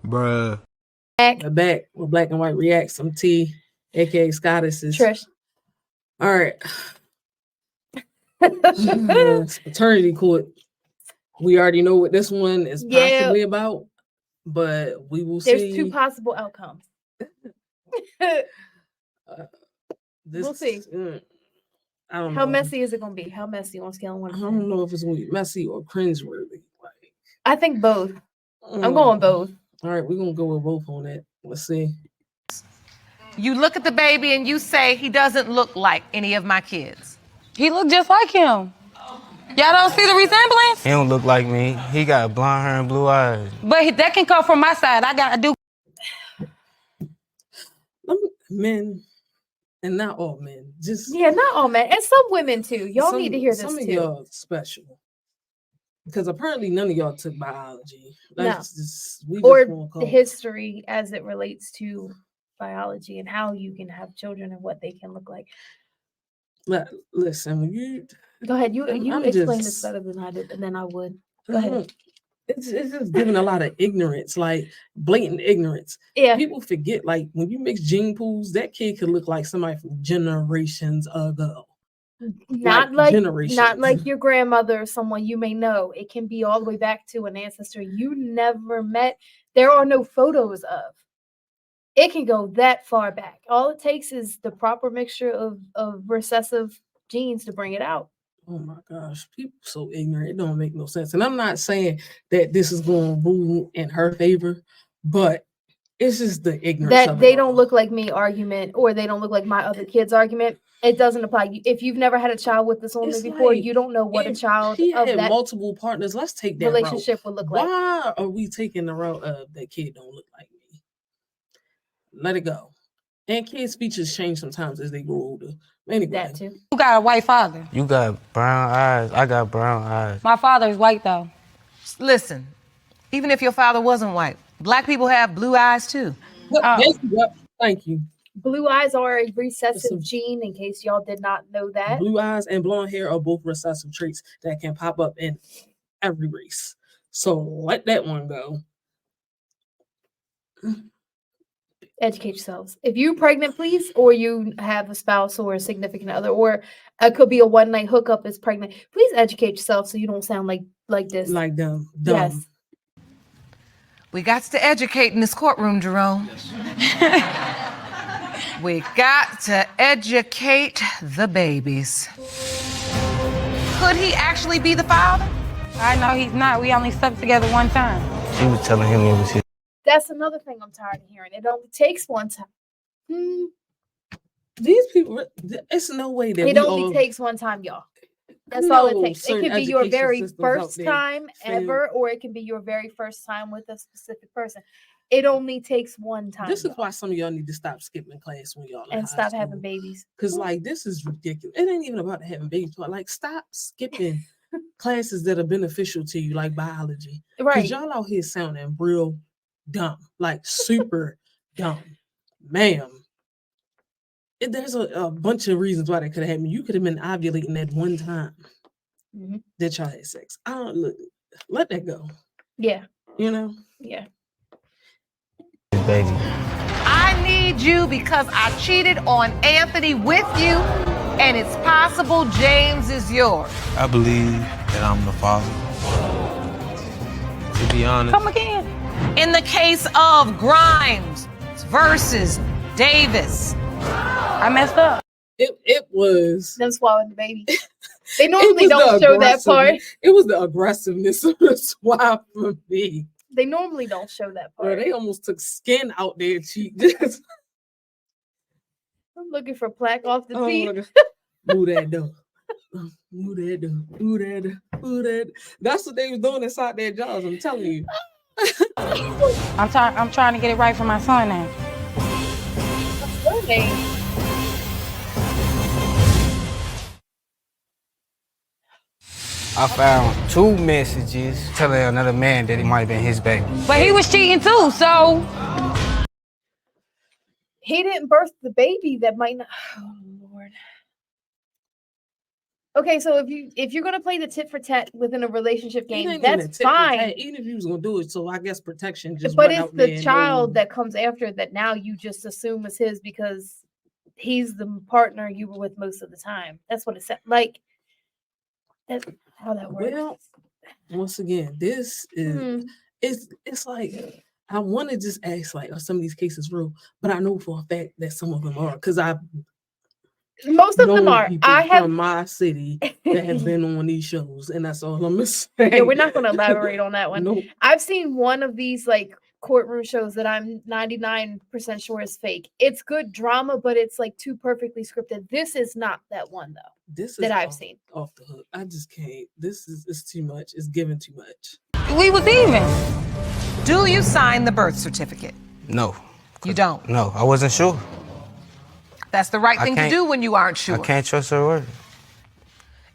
Bruh. We're back with Black and White Reacz. I'm T, aka Scottices. Trish. All right. It's paternity court. We already know what this one is possibly about, but we will see. There's two possible outcomes. We'll see. I don't know. How messy is it going to be? How messy on scale of 1 to 10? I don't know if it's going to be messy or cringeworthy. Like, I think both. I'm going both. All right, we're going to go with both on that. Let's see. You look at the baby and you say, he doesn't look like any of my kids. He look just like him. Y'all don't see the resemblance? He don't look like me. He got blonde hair and blue eyes. But that can come from my side. I gotta do. Men, and not all men. Just not all men, and some women too. Y'all need to hear this some too. Some of y'all special, because apparently none of y'all took biology. Or the history as it relates to biology and how you can have children and what they can look like. Listen, when you go ahead, you explain this better than I did, and then I would. Go ahead. It's just giving a lot of ignorance, like blatant ignorance. Yeah. People forget, like when you mix gene pools, that kid could look like somebody from generations ago. Not like your grandmother or someone you may know. It can be all the way back to an ancestor you never met. There are no photos of. It can go that far back. All it takes is the proper mixture of recessive genes to bring it out. Oh my gosh, people so ignorant. It don't make no sense. And I'm not saying that this is going to rule in her favor, but it's just the ignorance that they don't look like me argument, or they don't look like my other kids argument. It doesn't apply. If you've never had a child with this woman before, you don't know what a child of that multiple partners. Let's take that relationship would look like. Why are we taking the route of that kid don't look like me? Let it go. And kids' speeches change sometimes as they grow older. Anyway. That too. You got a white father. You got brown eyes. I got brown eyes. My father's white though. Listen, even if your father wasn't white, Black people have blue eyes too. Thank you. Blue eyes are a recessive gene, in case y'all did not know that. Blue eyes and blonde hair are both recessive traits that can pop up in every race. So let that one go. Educate yourselves. If you're pregnant, please, or you have a spouse or a significant other, or it could be a one-night hookup is pregnant, please educate yourself so you don't sound like this. Like dumb. Yes. We got to educate in this courtroom, Jerome. We got to educate the babies. Could he actually be the father? I know he's not. We only slept together one time. She was telling him it was his. That's another thing I'm tired of hearing. It only takes one time. These people, it's no way that it only takes one time, y'all. That's all it takes. It could be your very first time ever, or it can be your very first time with a specific person. It only takes one time. This is why some of y'all need to stop skipping class when y'all and stop having babies. Because like this is ridiculous. It ain't even about having babies, but like stop skipping classes that are beneficial to you, like biology. Right. Because y'all out here sounding real dumb, like super dumb, ma'am. There's a bunch of reasons why that could have happened. You could have been ovulating at one time that y'all had sex. I don't look. Let that go. Yeah. You know. Yeah. Baby. I need you because I cheated on Anthony with you, and it's possible James is yours. I believe that I'm the father. To be honest. Come again. In the case of Grimes versus Davis. I messed up. It was them swallowing the baby. They normally don't show that part. It was the aggressiveness of the swab for me. They normally don't show that part. Bro, they almost took skin out their cheek. I'm looking for plaque off the teeth. Move that door. Move that door. Move that door. Move that. That's what they was doing inside their jaws. I'm telling you. I'm trying to get it right for my son now. What's their name? I found 2 messages telling another man that it might have been his baby. But he was cheating too, so. He didn't birth the baby that might not. Oh, Lord. Okay, so if you're gonna play the tit for tat within a relationship game, that's tit fine. Even if you was gonna do it, so I guess protection just. But went it's out there the and child no- that comes after that now you just assume is his because he's the partner you were with most of the time. That's what it said. Like that's how that works. Well, once again, this is it's like I want to just ask like, are some of these cases real? But I know for a fact that some of them are because most of them are. I have from my city that have been on these shows, and that's all I'm gonna say. Yeah, we're not gonna elaborate on that one. Nope. I've seen one of these like courtroom shows that I'm 99% sure is fake. It's good drama, but it's like too perfectly scripted. This is not that one though. This is that I've seen. Off the hook. I just can't. It's too much. It's giving too much. We was even. Do you sign the birth certificate? No. You don't? No, I wasn't sure. That's the right thing to do when you aren't sure. I can't trust her word.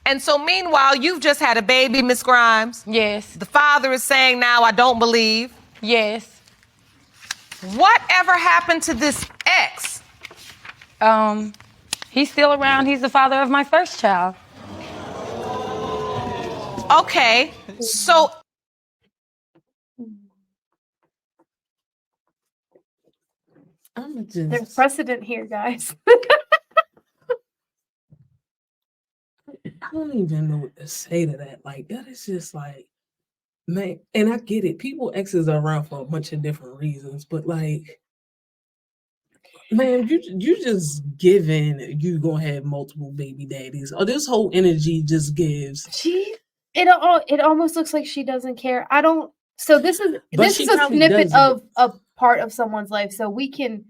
And so meanwhile, you've just had a baby, Miss Grimes. Yes. The father is saying now, I don't believe. Yes. Whatever happened to this ex? He's still around. He's the father of my first child. Okay, so There's precedent here, guys. I don't even know what to say to that. Like, that is just like, man, and I get it. People exes are around for a bunch of different reasons, but like, man, you just giving you gonna have multiple baby daddies. Or this whole energy just gives. It almost looks like she doesn't care. I don't. So this is a snippet doesn't. of a part of someone's life. So we can,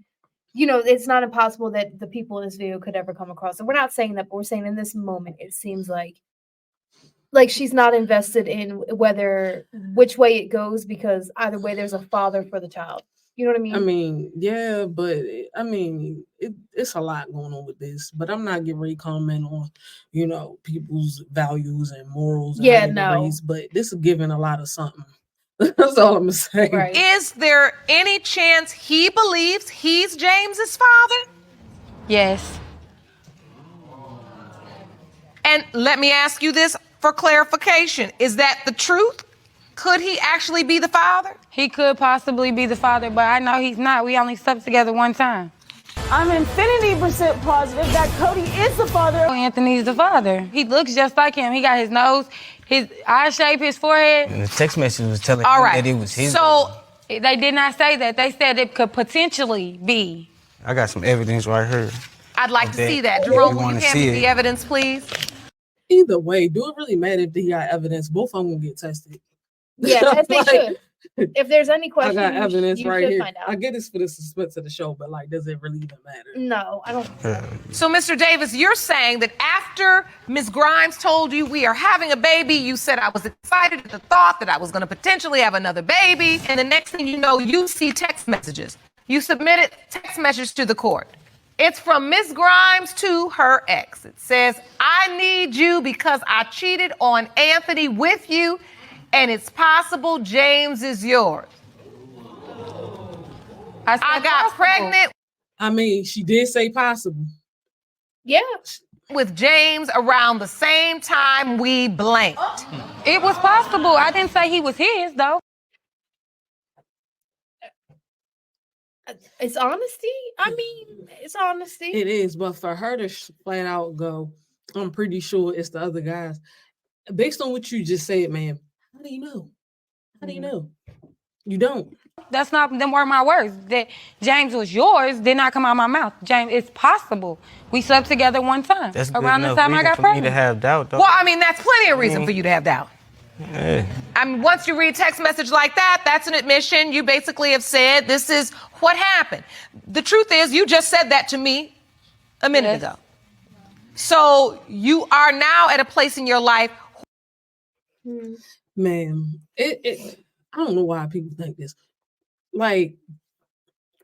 it's not impossible that the people in this video could ever come across. And we're not saying that, but we're saying in this moment, it seems like she's not invested in which way it goes, because either way there's a father for the child. You know what I mean? I mean, yeah, but it's a lot going on with this. But I'm not getting ready to comment on, people's values and morals. And Yeah, no. But this is giving a lot of something. That's all I'm gonna say. Right. is there any chance he believes he's James's father? Yes. And let me ask you this for clarification. Is that the truth? Could he actually be the father? He could possibly be the father, but I know he's not. We only slept together one time. I'm infinity% positive that Cody is the father. Anthony's the father. He looks just like him. He got his nose, his eye shape, his forehead. And the text message was telling All him right. that it was his. So They did not say that. They said it could potentially be. I got some evidence right here. I'd like to Okay. see that. You Jerome, will wanna you hand see me it? the evidence, please? Either way, do it really matter if they got evidence? Both of them will get tested. Yeah, as they should. If there's any I question, got evidence you right should here. find out. I get this for the suspense of the show, but does it really even matter? No, I don't. So, Mr. Davis, you're saying that after Ms. Grimes told you we are having a baby, you said I was excited at the thought that I was going to potentially have another baby, and the next thing you know, you see text messages. You submitted text message to the court. It's from Ms. Grimes to her ex. It says, I need you because I cheated on Anthony with you, and it's possible James is yours. I got pregnant I mean, she did say possible. Yeah. with James around the same time we blanked. It was possible. I didn't say he was his, though. It's honesty. I mean, it's honesty. It is, but for her to flat out go, I'm pretty sure it's the other guys. Based on what you just said, man, how do you know? How do you know? You don't. That's not, them were my words. That James was yours did not come out of my mouth. James, it's possible. We slept together one time. That's good around the enough time I reason got for me to pregnant. have doubt, though. Well, I mean, that's plenty of reason for you to have doubt. Yeah. I mean, once you read text message like that, that's an admission. You basically have said, this is what happened. The truth is, you just said that to me a minute ago. So you are now at a place in your life. Man, I don't know why people think this. Like,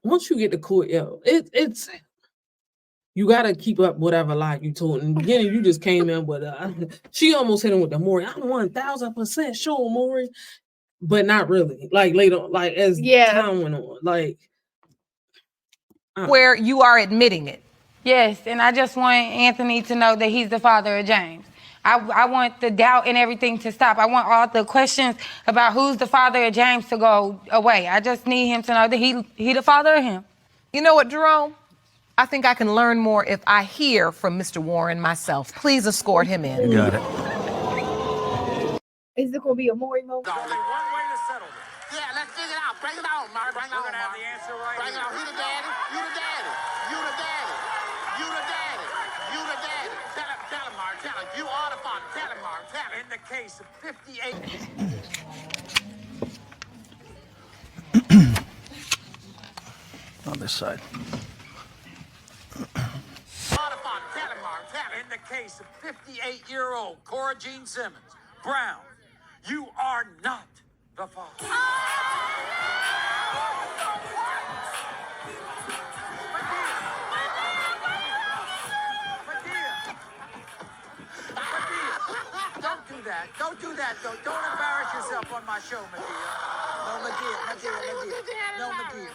once you get to court, it's you gotta keep up whatever lie you told. In the beginning, you just came in with she almost hit him with the Maury. I'm 1000% sure, Maury, but not really. Like later, like as time went on, like where you are admitting it. Yes, and I just want Anthony to know that he's the father of James. I want the doubt and everything to stop. I want all the questions about who's the father of James to go away. I just need him to know that he the father of him. You know what, Jerome? I think I can learn more if I hear from Mr. Warren myself. Please escort him in. You got it. Is it gonna be a Maury moment? There's only one way to settle this. Yeah, let's figure it out. Bring it on, Mark. We're gonna have the answer right here. Bring it on. You the daddy. You the daddy. You the daddy. You the daddy. You the daddy. Tell him, Mark. Tell him. You are the father. Tell him, Mark. Tell him. In the case of 58. On this side. In the case of 58-year-old Cora Jean Simmons, Brown, you are not the father. Don't do that. Don't do that, though. Don't embarrass yourself on my show, Medea. No, Medea. No, Medea.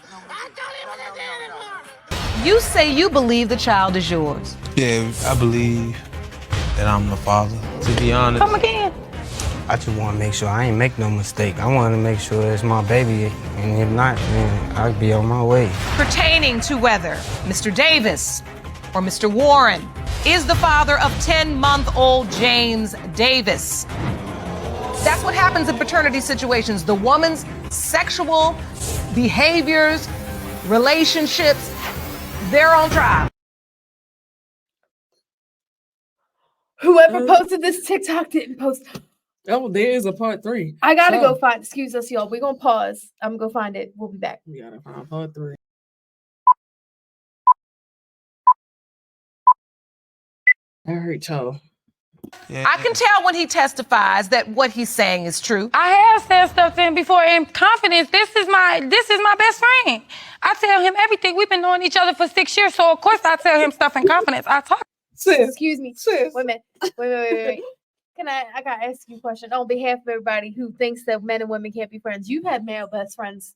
You say you believe the child is yours. Yeah, I believe that I'm the father. To be honest, Come again. I just want to make sure I ain't make no mistake. I want to make sure it's my baby, and if not, then I'll be on my way. Pertaining to whether Mr. Davis or Mr. Warren is the father of 10-month-old James Davis. That's what happens in paternity situations. The woman's sexual behaviors, relationships, they're on trial. Whoever posted this TikTok didn't post. Oh, there is a part 3. I gotta go find. Excuse us, y'all. We're gonna pause. I'm gonna go find it. We'll be back. We gotta find part 3. All right, y'all. yeah, I can tell when he testifies that what he's saying is true. I have said stuff to him before in confidence. This is my best friend. I tell him everything. We've been knowing each other for 6 years, so of course I tell him stuff in confidence. I talk. Sis, Excuse me. sis. Wait a minute. Wait. I gotta ask you a question on behalf of everybody who thinks that men and women can't be friends. You've had male best friends.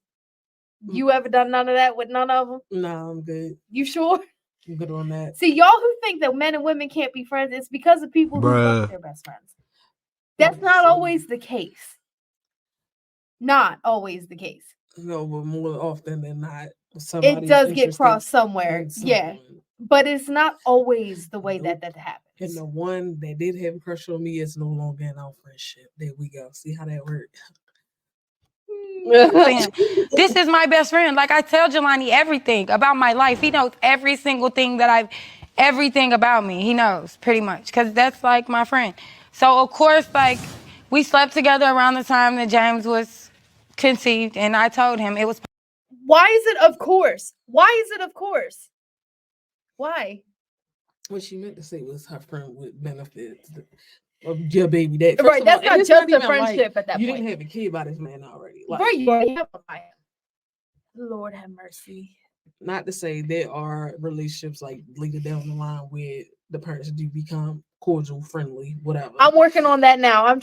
You ever done none of that with none of them? No, I'm good. You sure? I'm good on that. See, y'all who think that men and women can't be friends, it's because of people who love their best friends. That's not always the case. Not always the case. No, but more often than not, It does get crossed somewhere. Yeah. But it's not always the way that happens. And the one that did have a crush on me is no longer in our friendship. There we go. See how that worked? This is my best friend. Like I tell Jelani everything about my life. He knows every single thing everything about me. He knows pretty much because that's like my friend. So of course, like we slept together around the time that James was conceived, and I told him it was. Why is it of course? Why is it of course? Why? What she meant to say was her friend with benefits of your baby dad. First Right, of that's all, not just a friendship at that you point. didn't have a kid by this man already. Like, Right, you already have one by him. Lord have mercy. not to say there are relationships like later down the line where the parents do become cordial, friendly, whatever. I'm working on that now.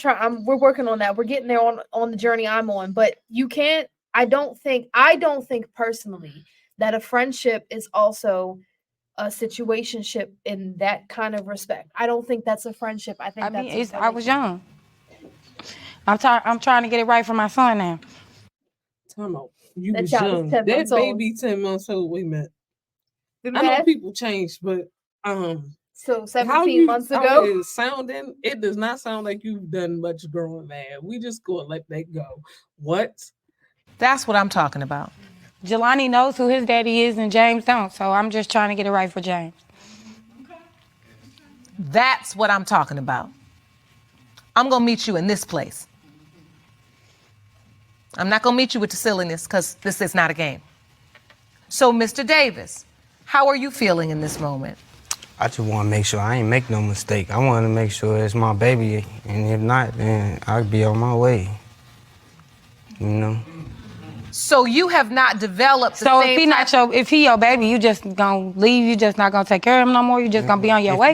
We're working on that. We're getting there on the journey I'm on. But you can't. I don't think personally that a friendship is also a situationship in that kind of respect. I don't think that's a friendship. I think I was young. I'm trying to get it right for my son now. Time out. You That was child is young. 10 That months old. baby 10 months old. Wait a minute. I know people change, but so 17 months ago. It does not sound like you've done much growing, man. We just go and let that go. What? That's what I'm talking about. Jelani knows who his daddy is and James don't, so I'm just trying to get it right for James. That's what I'm talking about. I'm going to meet you in this place. I'm not going to meet you with the silliness because this is not a game. So, Mr. Davis, how are you feeling in this moment? I just want to make sure I ain't make no mistake. I want to make sure it's my baby, and if not, then I'll be on my way. You know? So you have not developed the same if he your baby, you just gonna leave, you just not gonna take care of him no more, you just gonna be on your way?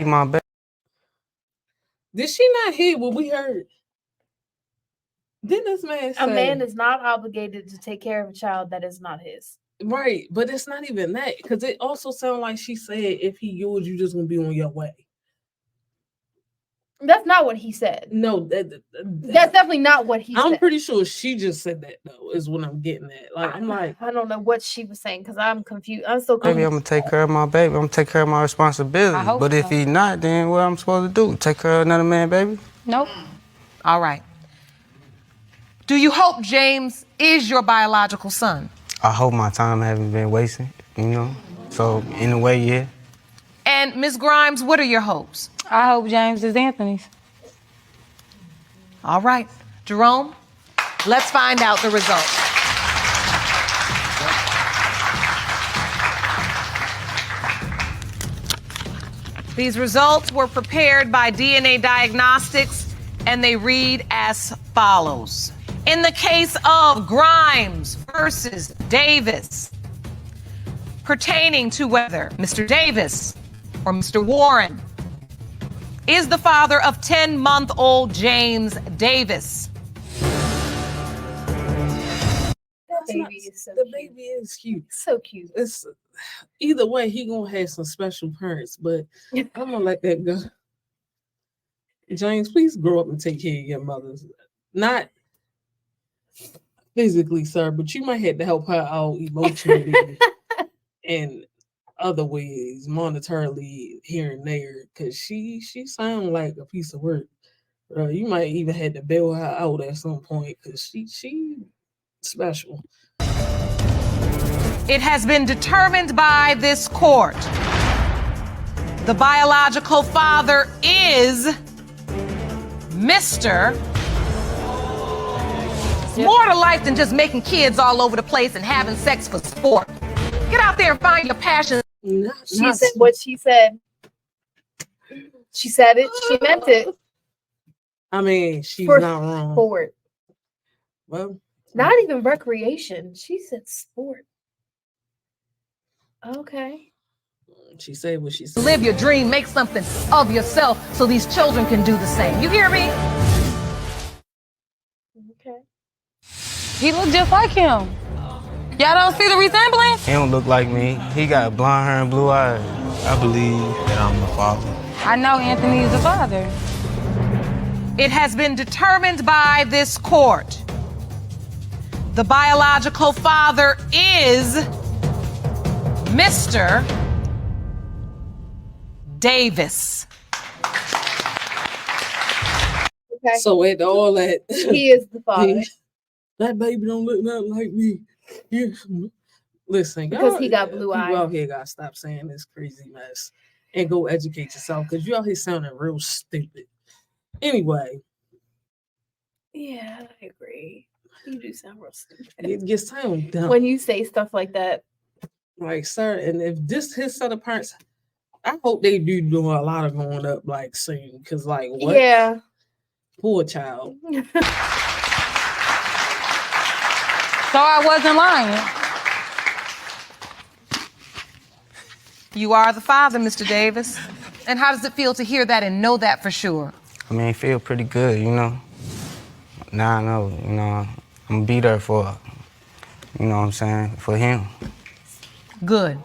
Did she not hear what we heard? Didn't this man say? A man is not obligated to take care of a child that is not his. Right, but it's not even that. Because it also sounded like she said, if he yours, you just gonna be on your way. That's not what he said. No, that's definitely not what he said. I'm pretty sure she just said that though, is what I'm getting at. Like, I'm like, I don't know what she was saying because I'm confused. I'm so confused. Maybe I'm gonna take care of my baby. I'm gonna take care of my responsibility. I hope But if so. he not, then what I'm supposed to do? Take care of another man, baby? Nope. All right. Do you hope James is your biological son? I hope my time haven't been wasted, you know? So, in a way, yeah. And Ms. Grimes, what are your hopes? I hope James is Anthony's. All right. Jerome, let's find out the results. These results were prepared by DNA Diagnostics, and they read as follows. In the case of Grimes versus Davis, pertaining to whether Mr. Davis or Mr. Warren is the father of 10-month-old James Davis. the baby is cute. So cute. It's either way, he gonna have some special parents, but I'm gonna let that go. James, please grow up and take care of your mothers. Not physically, sir, but you might have to help her out emotionally and other ways, monetarily here and there, because she sounds like a piece of work. You might even have to bail her out at some point because she special. It has been determined by this court. The biological father is Mr. It's more to life than just making kids all over the place and having sex for sport. Get out there and find your passion. She said what she said. She said it. She meant it. I mean, she's For not wrong. Sport. Well, not even recreation. She said sport. Okay. She said what she said. Live your dream, make something of yourself so these children can do the same. You hear me? Okay. He looked just like him. Y'all don't see the resemblance? He don't look like me. He got blonde hair and blue eyes. I believe that I'm the father. I know Anthony is the father. It has been determined by this court. The biological father is Mr. Davis. Okay. So at all that, he is the father. That baby don't look nothing like me. Yes. Listen, because he got blue eyes. You out here gotta stop saying this crazy mess and go educate yourself because you out here sounding real stupid. Anyway. Yeah, I agree. You do sound real stupid. You sound dumb. When you say stuff like that. Like, sir, and if this his set of parents, I hope they do a lot of growing up like soon. Cause like what? Yeah. Poor child. So I wasn't lying. You are the father, Mr. Davis. And how does it feel to hear that and know that for sure? I mean, it feel pretty good, you know. Now I know, you know, I'm gonna be there for, you know what I'm saying, for him. Good.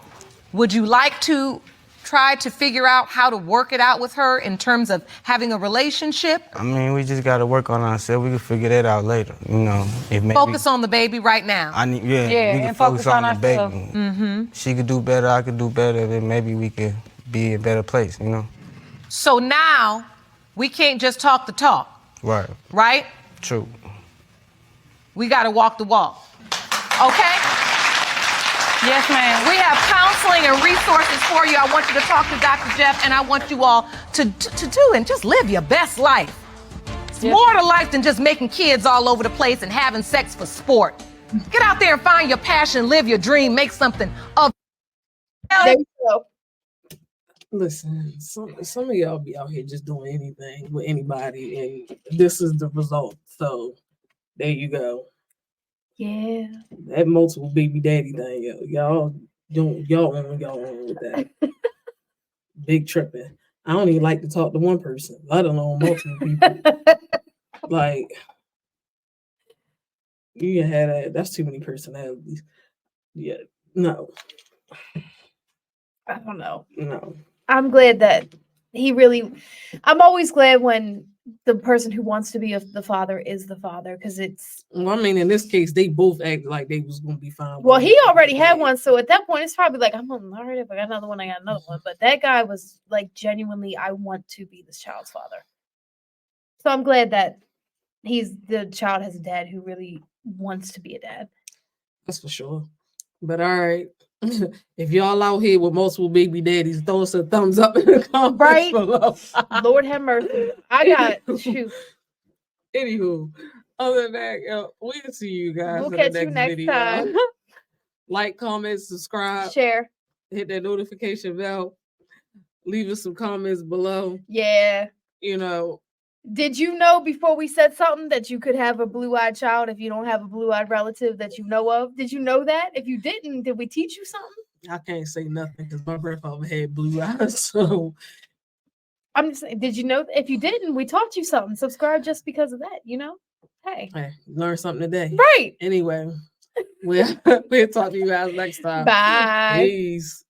Would you like to try to figure out how to work it out with her in terms of having a relationship? I mean, we just gotta work on ourselves. We can figure that out later, you know. If maybe Focus on the baby right now. we Yeah, can and focus on the ourselves. baby. Mm-hmm. She could do better, I could do better, then maybe we could be in a better place, you know? So now, we can't just talk the talk, Right. right? True. We gotta walk the walk, okay? Yes, ma'am. We have counseling and resources for you. I want you to talk to Dr. Jeff, and I want you all to do and just live your best life. It's more to life than just making kids all over the place and having sex for sport. Get out there and find your passion, live your dream, make something of. There you go. Listen, some of y'all be out here just doing anything with anybody, and this is the result. So there you go. Yeah. That multiple baby daddy thing, y'all own with that. Big tripping. I don't even like to talk to one person, let alone multiple people. Like, you can have that. That's too many personalities. Yeah, no. I don't know. No. I'm glad that he really, I'm always glad when the person who wants to be the father is the father, because it's. Well, I mean, in this case, they both act like they was gonna be fine. Well, he already had one, so at that point, it's probably like, I'm all right. If I got another one, I got another one. But that guy was like, genuinely, I want to be this child's father. So I'm glad that the child has a dad who really wants to be a dad. That's for sure. But all right. If y'all out here with multiple baby daddies, throw us a thumbs up in the comments below. Lord have mercy. I got shoot. Anywho, other than that, we'll see you guys. We'll in catch the you next video. time. Like, comment, subscribe, Share, hit that notification bell, leave us some comments below. Yeah. You know. Did you know before we said something that you could have a blue-eyed child if you don't have a blue-eyed relative that you know of? Did you know that? If you didn't, did we teach you something? I can't say nothing because my grandfather had blue eyes. So I'm just saying, did you know? If you didn't, we taught you something. Subscribe just because of that, you know? Hey, learn something today. Right. Anyway, we'll talk to you guys next time. Bye. Peace.